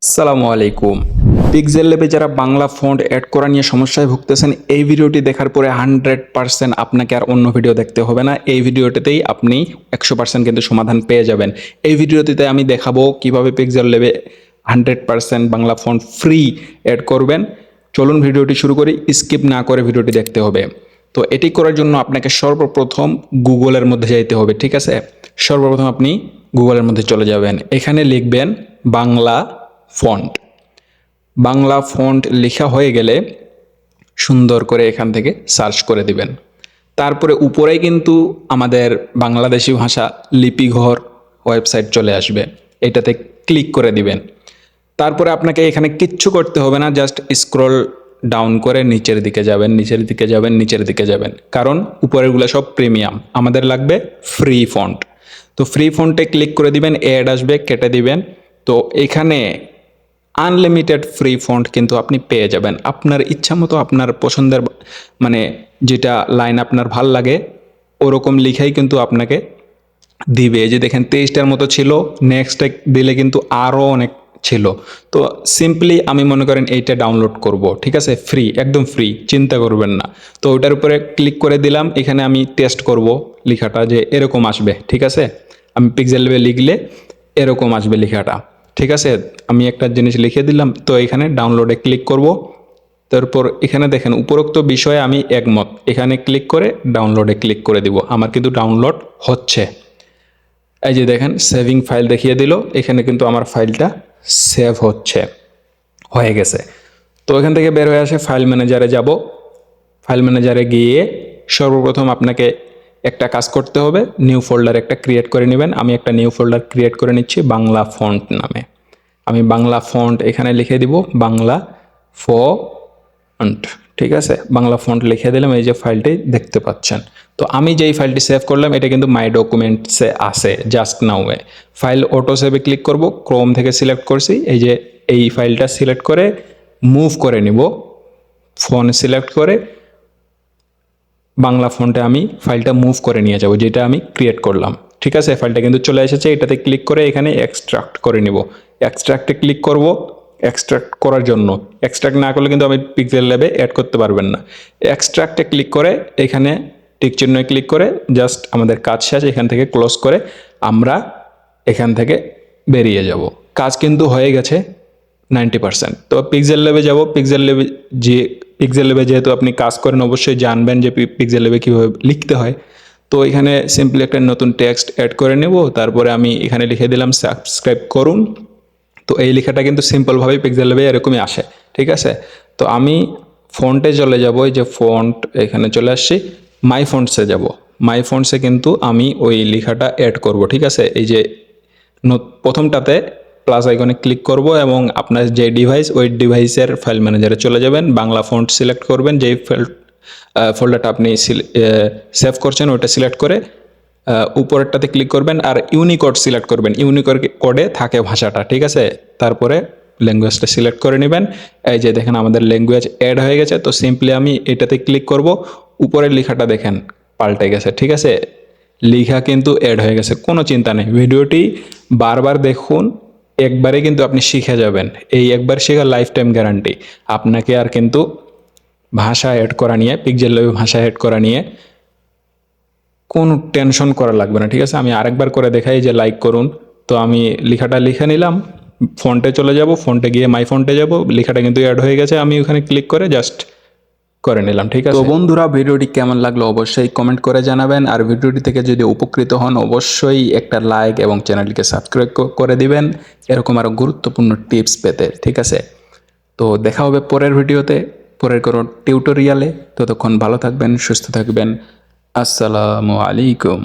আসসালামু আলাইকুম। পিক্সেল ল্যাবে যারা বাংলা ফন্ট অ্যাড করা নিয়ে সমস্যায় ভুগতেছেন, এই ভিডিওটি দেখার পরে 100% আপনাকে আর অন্য ভিডিও দেখতে হবে না। এই ভিডিওটিতেই আপনি 100% কিন্তু সমাধান পেয়ে যাবেন। এই ভিডিওটিতে আমি দেখাবো কিভাবে পিক্সেল ল্যাবে 100% বাংলা ফন্ট ফ্রি অ্যাড করবেন। চলুন ভিডিওটি শুরু করি। স্কিপ না করে ভিডিওটি দেখতে হবে। তো এটি করার জন্য আপনাকে সর্বপ্রথম গুগলের মধ্যে যাইতে হবে, ঠিক আছে? সর্বপ্রথম আপনি গুগলের মধ্যে চলে যাবেন। এখানে লিখবেন বাংলা ফন্ট। বাংলা ফন্ট লেখা হয়ে গেলে সুন্দর করে এখান থেকে সার্চ করে দিবেন। তারপরে উপরেই কিন্তু আমাদের বাংলাদেশি ভাষা লিপিঘর ওয়েবসাইট চলে আসবে, এটাতে ক্লিক করে দিবেন। তারপরে আপনাকে এখানে কিচ্ছু করতে হবে না, জাস্ট স্ক্রল ডাউন করে নিচের দিকে যাবেন, নিচের দিকে যাবেন, নিচের দিকে যাবেন, কারণ উপরেরগুলো সব প্রিমিয়াম, আমাদের লাগবে ফ্রি ফন্ট। তো ফ্রি ফন্টে ক্লিক করে দিবেন, অ্যাড আসবে, কেটে দিবেন। তো এখানে আনলিমিটেড ফ্রি ফন্ট কিন্তু আপনি পেয়ে যাবেন আপনার ইচ্ছা মতো, আপনার পছন্দের মানে যেটা লাইন আপনার ভাল লাগে ওরকম লিখাই কিন্তু আপনাকে দিবে। এই যে দেখেন 23টার মতো ছিল, নেক্সট দিলে কিন্তু আরও অনেক ছিল। তো সিম্পলি আমি মনে করেন এইটা ডাউনলোড করব, ঠিক আছে? ফ্রি, একদম ফ্রি, চিন্তা করবেন না। তো ওটার উপরে ক্লিক করে দিলাম। এখানে আমি টেস্ট করব লেখাটা যে এরকম আসবে, ঠিক আছে? আমি পিক্সেল ল্যাবে লিখলে এরকম আসবে লেখাটা, ঠিক আছে? আমি একটা জিনিস লিখে দিলাম। তো এখানে ডাউনলোডে ক্লিক করব। তারপর এখানে দেখেন উপরোক্ত বিষয়ে আমি একমত, এখানে ক্লিক করে ডাউনলোডে ক্লিক করে দিব। আমার কিন্তু ডাউনলোড হচ্ছে। এই যে দেখেন সেভিং ফাইল দেখিয়ে দিল, এখানে কিন্তু আমার ফাইলটা সেভ হচ্ছে, হয়ে গেছে। তো এখান থেকে বের হয়ে আসে ফাইল ম্যানেজারে যাব। ফাইল ম্যানেজারে গিয়ে সর্বপ্রথম আপনাকে একটা কাজ করতে হবে, নিউ ফোল্ডার একটা ক্রিয়েট করে নেবেন। আমি একটা নিউ ফোল্ডার ক্রিয়েট করে নিচ্ছি বাংলা ফন্ট নামে। আমি বাংলা ফন্ট এখানে লিখে দিব বাংলা ফন্ট, ঠিক আছে? বাংলা ফন্ট লিখে দিলাম, এই যে ফাইলটি দেখতে পাচ্ছেন। তো আমি যেই ফাইলটি সেভ করলাম এটা কিন্তু মাই ডকুমেন্টসে আছে, জাস্ট নাও-এ। ফাইল অটো সেভে ক্লিক করব, ক্রোম থেকে সিলেক্ট করছি, এই যে এই ফাইলটা সিলেক্ট করে মুভ করে নিব। ফোন সিলেক্ট করে বাংলা ফন্টে আমি ফাইলটা মুভ করে নিয়ে যাব, যেটা আমি ক্রিয়েট করলাম, ঠিক আছে? ফাইলটা কিন্তু চলে এসেছে। এটাতে ক্লিক করে এখানে এক্সট্রাক্ট করে নিব। এক্সট্রাক্টে ক্লিক করব। এক্সট্রাক্ট করার জন্য, এক্সট্রাক্ট না করলে কিন্তু আমি পিক্সেল ল্যাবে অ্যাড করতে পারবেন না। এক্সট্রাক্টে ক্লিক করে এখানে টিক চিহ্নে ক্লিক করে জাস্ট আমাদের কাজ শেষ। এখান থেকে ক্লোজ করে আমরা এখান থেকে বেরিয়ে যাব। কাজ কিন্তু হয়ে গেছে 90%। তো পিক্সেল ল্যাবে যাব। পিক্সেল ল্যাবে যেহেতু আপনি কাজ করেন অবশ্যই জানবেন যে পিক্সেল ল্যাবে কীভাবে লিখতে হয়। তো এখানে সিম্পলি একটা নতুন টেক্সট অ্যাড করে নেব। তারপরে আমি এখানে লিখে দিলাম সাবস্ক্রাইব করুন। তো এই লেখাটা কিন্তু সিম্পলভাবেই পিক্সেল ল্যাবে এরকমই আসে, ঠিক আছে? তো আমি ফন্টে চলে যাব, এই যে ফন্ট এখানে চলে আসছি, মাই ফন্টসে যাব। মাই ফন্টসে কিন্তু আমি ওই লেখাটা অ্যাড করব, ঠিক আছে? এই যে প্রথমটাতে প্লাস আইকনে ক্লিক করব এবং আপনার যে ডিভাইস ওই ডিভাইসের ফাইল ম্যানেজারে চলে যাবেন, বাংলা ফন্ট সিলেক্ট করবেন, যেই ফোল্ডারটা আপনি সেভ করছেন ওইটা সিলেক্ট করে উপরেরটাতে ক্লিক করবেন আর ইউনিকোড সিলেক্ট করবেন। ইউনিকোড কোডে থাকে ভাষাটা, ঠিক আছে? তারপরে ল্যাঙ্গুয়েজটা সিলেক্ট করে নেবেন। এই যে দেখেন আমাদের ল্যাঙ্গুয়েজ অ্যাড হয়ে গেছে। তো সিম্পলি আমি এটাতে ক্লিক করব, উপরের লেখাটা দেখেন পাল্টে গেছে, ঠিক আছে? লেখা কিন্তু অ্যাড হয়ে গেছে, কোনো চিন্তা নেই। ভিডিওটি বারবার দেখুন, একবারে কিন্তু আপনি শিখে যাবেন। এই একবার শেখা লাইফ টাইম গ্যারান্টি। আপনাকে আর কিন্তু ভাষা অ্যাড করা নিয়ে, পিক্সেল ল্যাবে ভাষা অ্যাড করা নিয়ে কোনো টেনশন করা লাগবে না, ঠিক আছে? আমি আরেকবার করে দেখাই, যে লাইক করুন। তো আমি লেখাটা লিখে নিলাম, ফন্টে চলে যাব, ফন্টে গিয়ে মাই ফন্টে যাব, লেখাটা কিন্তু অ্যাড হয়ে গেছে। আমি ওখানে ক্লিক করে জাস্ট করে নিলাম, ঠিক আছে? তো বন্ধুরা ভিডিওটি কেমন লাগলো অবশ্যই কমেন্ট করে জানাবেন। আর ভিডিওটি থেকে যদি উপকৃত হন অবশ্যই একটা লাইক এবং চ্যানেলটিকে সাবস্ক্রাইব করে দিবেন এরকম আরও গুরুত্বপূর্ণ টিপস পেতে, ঠিক আছে? তো দেখা হবে পরের ভিডিওতে, পরের কোনো টিউটোরিয়ালে। ততক্ষণ ভালো থাকবেন, সুস্থ থাকবেন। আসসালামু আলাইকুম।